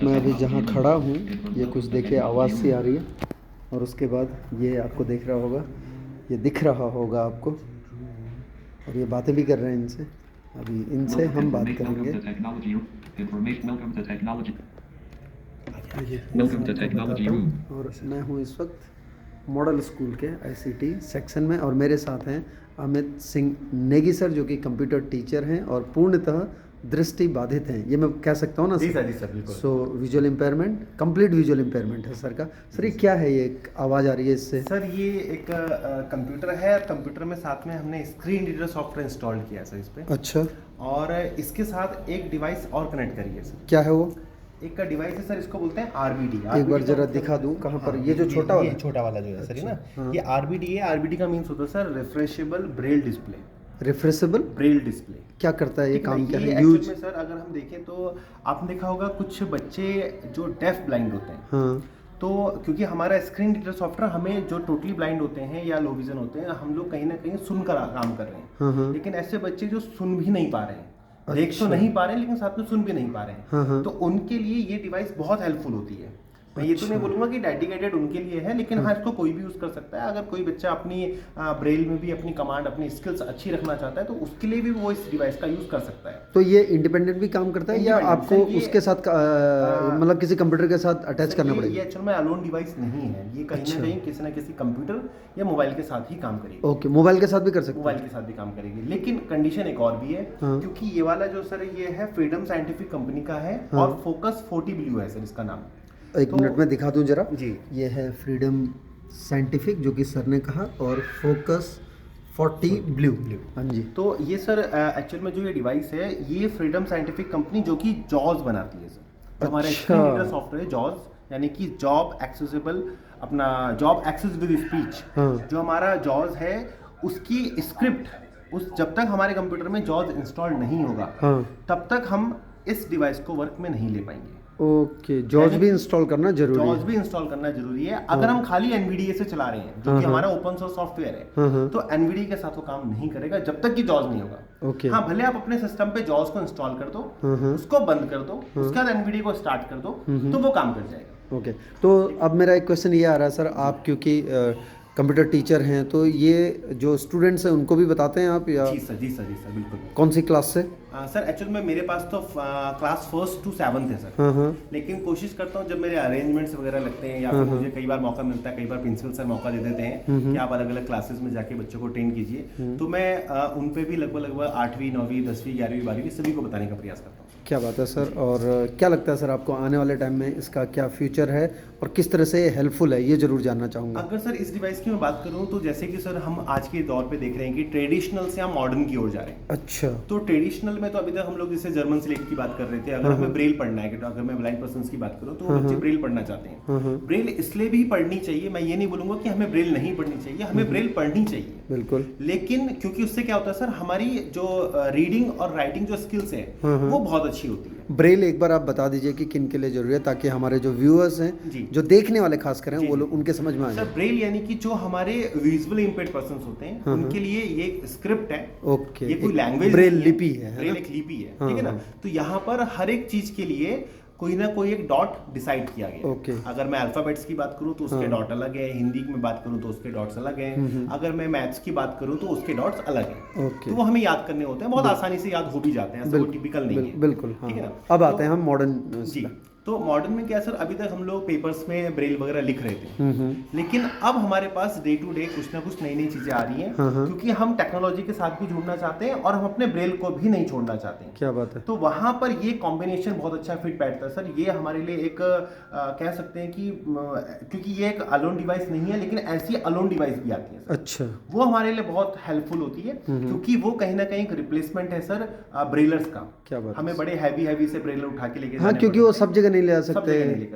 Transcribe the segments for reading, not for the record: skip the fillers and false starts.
मैं अभी जहाँ खड़ा हूँ ये कुछ देखिए आवाज़ सी आ रही है, और उसके बाद ये आपको दिख रहा होगा, ये दिख रहा होगा आपको, और ये बातें भी कर रहे हैं इनसे। अभी इनसे हम बात करेंगे। और मैं हूँ इस वक्त मॉडल स्कूल के ICT सेक्शन में, और मेरे साथ हैं अमित सिंह नेगी सर, जो कि कंप्यूटर टीचर हैं और पूर्णतः दृष्टि बाधित हैं, ये मैं कह सकता हूँ ना जी सर, जी सर, बिल्कुल। So visual impairment, complete visual impairment है सर का। सर ये क्या है, ये आवाज़ आ रही है इससे? सर ये एक कंप्यूटर है, कंप्यूटर में साथ में हमने स्क्रीन रीडर सॉफ्टवेयर इंस्टॉल किया है सर इस पे। अच्छा। और इसके साथ एक डिवाइस और कनेक्ट करी है सर। क्या है वो? एक का डिवाइस है सर, इसको बोलते हैं RBD। एक बार जरा दिखा दूं कहाँ पर? ये जो छोटा वाला, छोटा वाला जो है सर, अच्छा, ना हाँ। ये RBD है। RBD का मीन्स होता है sir refreshable Braille display. Refreshable Braille display क्या करता है, ये काम क्या है, यूज यूज? में सर अगर हम देखें तो आपने देखा होगा कुछ बच्चे जो डेफ ब्लाइंड होते हैं, हाँ तो क्योंकि हमारा स्क्रीन रीडर सॉफ्टवेयर हमें जो टोटली ब्लाइंड होते हैं या लो विजन होते हैं, हम लोग कहीं ना कहीं सुनकर काम कर रहे हैं। हाँ हाँ। लेकिन ऐसे बच्चे जो सुन भी नहीं पा रहे हैं, देख तो अच्छा। नहीं पा रहे हैं लेकिन साथ में सुन भी नहीं पा रहे हैं, हाँ हाँ। तो उनके लिए ये डिवाइस बहुत हेल्पफुल होती है। मैं ये तो नहीं बोलूंगा कि डेडिकेटेड उनके लिए है, लेकिन हाँ इसको कोई भी यूज कर सकता है। अगर कोई बच्चा अपनी ब्रेल में भी अपनी कमांड, अपनी स्किल्स अच्छी रखना चाहता है तो उसके लिए भी वो इस डिवाइस का यूज कर सकता है। तो ये इंडिपेंडेंट भी काम करता है या आपको उसके साथ मतलब किसी कंप्यूटर के साथ अटैच करना पड़ेगा? ये एक्चुअल में अलोन डिवाइस नहीं है, ये कहीं ना कहीं किसी ना किसी कंप्यूटर या मोबाइल के साथ ही काम करेगी। ओके, मोबाइल के साथ भी कर सकते हैं? मोबाइल के साथ भी काम करेगी, लेकिन कंडीशन एक और भी है। हाँ। क्योंकि ये वाला जो सर ये है फ्रीडम साइंटिफिक कंपनी का है, हाँ। और फोकस 40 है सर इसका नाम। एक मिनट में दिखा दूं जरा जी। ये है फ्रीडम साइंटिफिक, जो कि सर ने कहा, और फोकस 40 ब्लू। हाँ जी। तो ये सर एक्चुअल में जो ये डिवाइस है, ये फ्रीडम साइंटिफिक कंपनी जो कि जॉज बनाती है सर। जो हमारा अच्छा। स्क्रीन रीडर सॉफ्टवेयर है जॉज, यानी कि जॉब एक्सेसिबल, अपना जॉब एक्सेस विद स्पीच। हाँ। जो हमारा जॉज है उसकी स्क्रिप्ट जब तक हमारे कंप्यूटर में जॉज इंस्टॉल नहीं होगा, हाँ। तब तक हम इस डिवाइस को वर्क में नहीं ले पाएंगे। ओके, जॉज भी इंस्टॉल करना जरूरी है? जॉज भी इंस्टॉल करना जरूरी है। अगर हम खाली NVDA से चला रहे हैं, जो कि हमारा ओपन सोर्स सॉफ्टवेयर है, तो NVDA के साथ वो काम नहीं करेगा जब तक कि जॉज नहीं होगा। ओके। हाँ, भले आप अपने सिस्टम पे जॉज को इंस्टॉल कर दो, उसको बंद कर दो, उसके बाद NVDA को स्टार्ट कर दो, तो वो काम कर जाएगा। ओके, तो अब मेरा एक क्वेश्चन ये आ रहा है सर, आप क्योंकि कंप्यूटर टीचर हैं, तो ये जो स्टूडेंट्स हैं उनको भी बताते हैं आप, या? जी सर, जी सर, जी सर, बिल्कुल। कौन सी क्लास से? सर एक्चुअल में मेरे पास तो क्लास 1st to 7th है सर। हाँ हाँ। लेकिन कोशिश करता हूँ जब मेरे अरेंजमेंट्स वगैरह लगते हैं या फिर मुझे कई बार मौका मिलता है, कई बार प्रिंसिपल सर मौका दे देते हैं कि आप अलग अलग क्लासेस में जाके बच्चों को ट्रेन कीजिए, तो मैं उन पे भी लगभग 8वीं 9वीं 10वीं 11वीं 12वीं सभी को बताने का प्रयास करता हूँ। क्या बात है सर। और क्या लगता है सर आपको आने वाले टाइम में इसका क्या फ्यूचर है और किस तरह से हेल्पफुल है, ये जरूर जानना चाहूँगा। अगर सर इस डिवाइस की मैं बात करूँ तो जैसे कि सर हम आज के दौर पे देख रहे हैं कि ट्रेडिशनल से हम मॉडर्न की ओर जा रहे हैं। अच्छा। तो ट्रेडिशनल में तो अभी तक हम लोग जैसे जर्मन स्लेट की बात कर रहे थे, अगर हमें ब्रेल पढ़ना है, अगर मैं ब्लाइंड पर्सन की बात करूँ तो वो बच्चे ब्रेल पढ़ना चाहते हैं। ब्रेल इसलिए भी पढ़नी चाहिए, मैं ये नहीं बोलूंगा कि हमें ब्रेल नहीं पढ़नी चाहिए, हमें ब्रेल पढ़नी चाहिए बिल्कुल। लेकिन क्योंकि उससे क्या होता है सर, हमारी जो रीडिंग और राइटिंग जो स्किल्स है वो बहुत अच्छी होती है। ब्रेल एक बार आप बता दीजिए कि किन के लिए जरूरी है, ताकि हमारे जो व्यूअर्स हैं, जो देखने वाले खास करें, वो लोग उनके समझ में आ जाए। सर ब्रेल यानी कि जो हमारे विजुअली इंपेयर्ड पर्संस होते हैं, उनके लिए ये एक स्क्रिप्ट है। ओके, ये कोई लैंग्वेज, ब्रेल लिपि है। ब्रेल एक लिपि है, ठीक है ना। तो यहाँ पर हर एक चीज के लिए कोई ना कोई एक डॉट डिसाइड किया गया। ओके। अगर मैं अल्फाबेट्स की बात करूं तो उसके डॉट अलग है, हिंदी में बात करूं तो उसके डॉट्स अलग हैं, अगर मैं मैथ्स की बात करूं तो उसके डॉट्स अलग हैं। ओके। तो वो हमें याद करने होते हैं, बहुत आसानी से याद हो भी जाते हैं, ऐसा कोई टिपिकल नहीं है। बिल्कुल, हाँ। ठीक है ना। अब आते हैं हम मॉडर्न। जी, तो मॉडर्न में क्या सर, अभी तक हम लोग पेपर्स में ब्रेल वगैरह लिख रहे थे, लेकिन अब हमारे पास डे टू डे कुछ ना कुछ नई नई चीजें आ रही हैं, क्योंकि हम टेक्नोलॉजी के साथ भी जुड़ना चाहते हैं और हम अपने ब्रेल को भी नहीं छोड़ना चाहते हैं। क्या बात है। तो वहां पर ये कॉम्बिनेशन बहुत अच्छा फिट बैठता है सर। ये हमारे लिए एक कह सकते हैं कि क्योंकि ये एक अलोन डिवाइस नहीं है, लेकिन ऐसी अलोन डिवाइस भी आती है सर। अच्छा। वो हमारे लिए बहुत हेल्पफुल होती है, क्योंकि वो कहीं ना कहीं एक रिप्लेसमेंट है सर ब्रेलर्स का। क्या बात। हमें बड़े हैवी से ब्रेलर उठा के लेके हाँ, क्योंकि वो सब जगह नहीं ले आ सकते।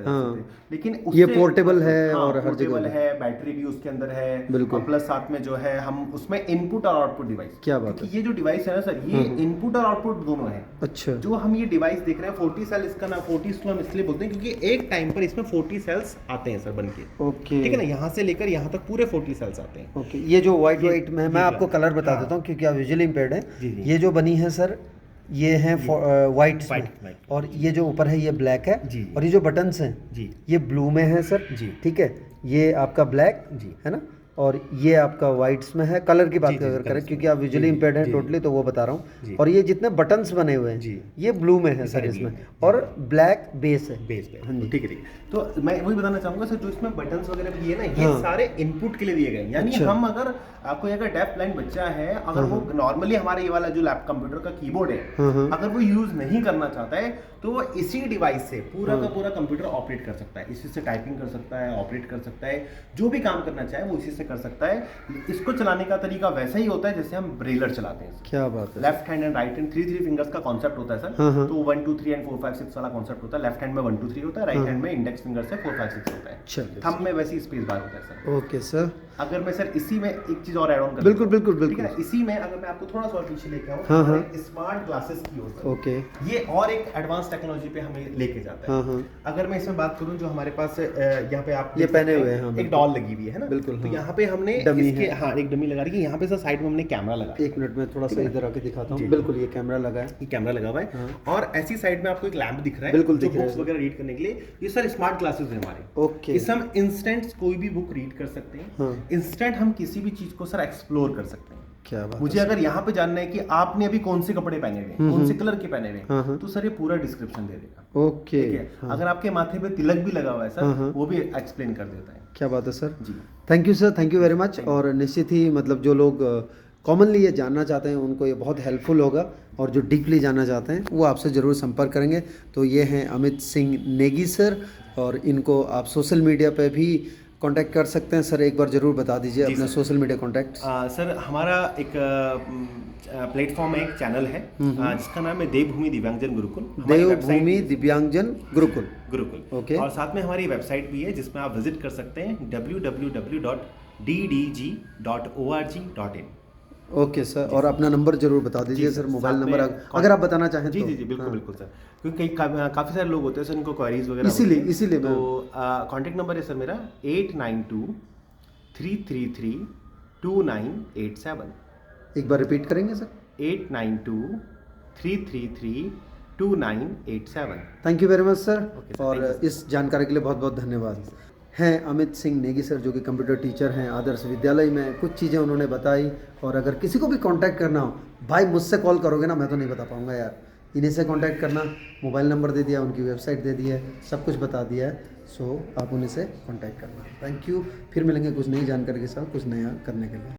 हाँ, लेकिन ये पोर्टेबल है और हर जगह है, बैटरी भी उसके अंदर है, बिल्कुल। प्लस साथ में जो है हम उसमें इनपुट और आउटपुट डिवाइस। क्या बात है। ये जो डिवाइस है ना सर, ये इनपुट और आउटपुट दोनों है। अच्छा। जो हम ये डिवाइस देख रहे हैं 40 सेल, इसका नाम 40 हम इसलिए बोलते हैं क्योंकि एक टाइम पर इसमें 40 सेल्स आते हैं सर बन के। ओके, ठीक है ना, यहाँ से लेकर यहाँ तक पूरे 40 सेल्स आते हैं। ओके। ये जो व्हाइट में मैं आपको कलर बता देता हूँ, क्योंकि आप विजुअली इंपेयर्ड हैं। ये जो बनी है सर, ये हैं वाइट white। और ये जो ऊपर है ये ब्लैक है जी। और ये जो बटन्स हैं जी ये ब्लू में है सर जी ठीक है। ये आपका ब्लैक जी है ना और ये आपका वाइट्स में है। कलर की बात जी, जी, अगर colours करें में। क्योंकि आप विजुअली जी, इम्पेयर्ड हैं जी, टोटली तो वो बता रहा जी। हूँ। और ये जितने बटन्स बने हुए हैं जी। ये ब्लू में है सर सारे इसमें blue में। और ब्लैक बेस है। बेस पे हाँ जी। ठीक है। तो मैं वही बताना चाहूंगा सर, जो इसमें बटन्स वगैरह भी दिए ना, ये हाँ। सारे इनपुट के लिए दिए गए हैं। यानी अच्छा। हम अगर आपको अगर डेफ ब्लाइंड बच्चा है, अगर वो नॉर्मली हमारे ये वाला जो लैप कंप्यूटर का कीबोर्ड है, अगर वो यूज नहीं करना चाहता है तो वो इसी डिवाइस से पूरा का पूरा कंप्यूटर ऑपरेट कर सकता है। इसी से टाइपिंग कर सकता है, ऑपरेट कर सकता है, जो भी काम करना चाहे वो इसी से कर सकता है। इसको चलाने का तरीका वैसा ही होता है जैसे हम ब्रेलर चलाते हैं। क्या बात है। Left hand and right hand 3 fingers का कॉन्सेप्ट होता है सर। तो 1 2 3 एंड 4 5 6 वाला कॉन्सेप्ट होता है। लेफ्ट हैंड में 1 2 3 होता है, राइट हैंड में इंडेक्स फिंगर से 4 5 6 होता है। चलिए थंब में वैसी स्पेस बार होता है सर। Okay sir. अगर मैं सर इसी में एक चीज और ऐड ऑन कर बिल्कुल बिल्कुल ठीक है बिल्कुल। ना, इसी में अगर मैं आपको थोड़ा सा और पीछे लेके आऊं, हाँ, स्मार्ट ग्लासेस की हो सर। ओके। ये और एक एडवांस टेक्नोलॉजी पे हमें लेके जाता है। अगर मैं इसमें बात करूं, जो हमारे पास यहाँ पे आप ये देख पहने सकते हुए हैं, हैं, हाँ, एक बिल्कुल। डॉल लगी हुई है ना। बिल्कुल, तो हाँ। यहाँ पे हमने डमी इसके है। हाँ एक डमी लगा रही है। यहाँ पे सर साइड में हमने कैमरा लगा है। एक मिनट में थोड़ा सा इधर आके दिखाता जी। हूँ। बिल्कुल ये कैमरा लगा है। ये कैमरा लगा हुआ है और ऐसी साइड में आपको एक लैंप दिख रहा है, बिल्कुल जो दिख रहा है। बुक्स वगैरह रीड करने के लिए। ये सर स्मार्ट ग्लासेस है हमारे। ओके। इससे हम इंस्टेंट कोई भी बुक रीड कर सकते हैं। हाँ। इंस्टेंट हम किसी भी चीज को सर एक्सप्लोर कर सकते हैं। क्या बात मुझे अगर यहाँ पे जानना है कि आपने अभी कौन से कपड़े पहने हुए हैं, कौन से कलर के पहने हुए हाँ, हैं, तो सर ये पूरा डिस्क्रिप्शन दे देगा। ओके। ठीक है। अगर आपके माथे पे तिलक भी लगा हुआ है सर, वो भी एक्सप्लेन कर देता है। क्या बात है सर। जी thank you sir, thank you very much. और निश्चित ही मतलब जो लोग कॉमनली ये जानना चाहते हैं उनको ये बहुत हेल्पफुल होगा और जो डीपली जानना चाहते हैं वो आपसे ज़रूर संपर्क करेंगे। तो ये हैं अमित सिंह नेगी सर और इनको आप सोशल मीडिया पे भी कांटेक्ट कर सकते हैं। सर एक बार ज़रूर बता दीजिए अपने सोशल मीडिया कॉन्टैक्ट। सर हमारा एक प्लेटफॉर्म है, एक चैनल है जिसका नाम है देवभूमि दिव्यांगजन गुरुकुल। देवभूमि दिव्यांगजन गुरुकुल। गुरुकुल ओके। और साथ में हमारी वेबसाइट भी है जिसमें आप विजिट कर सकते हैं www.ddg.org.in। Okay sir. और अपना नंबर जरूर बता दीजिए सर, मोबाइल नंबर अगर आप बताना चाहें जी तो। जी जी बिल्कुल बिल्कुल सर, क्योंकि काफ़ी सारे लोग होते हैं सर, इनको क्वेरीज वगैरह इसीलिए तो कॉन्टैक्ट नंबर है सर मेरा 8923332987। एक बार रिपीट करेंगे sir. 8923332987। Thank you very much sir. Okay, sir, और thank you, इस जानकारी के लिए बहुत बहुत धन्यवाद। हैं अमित सिंह नेगी सर जो कि कंप्यूटर टीचर हैं आदर्श विद्यालय में। कुछ चीज़ें उन्होंने बताई और अगर किसी को भी कांटेक्ट करना हो भाई मुझसे कॉल करोगे ना, मैं तो नहीं बता पाऊंगा यार। इन्हीं से कांटेक्ट करना, मोबाइल नंबर दे दिया, उनकी वेबसाइट दे दी है, सब कुछ बता दिया है। सो आप उन्हीं से कांटेक्ट करना। Thank you. फिर मिलेंगे कुछ नई जानकारी के साथ, कुछ नया करने के लिए।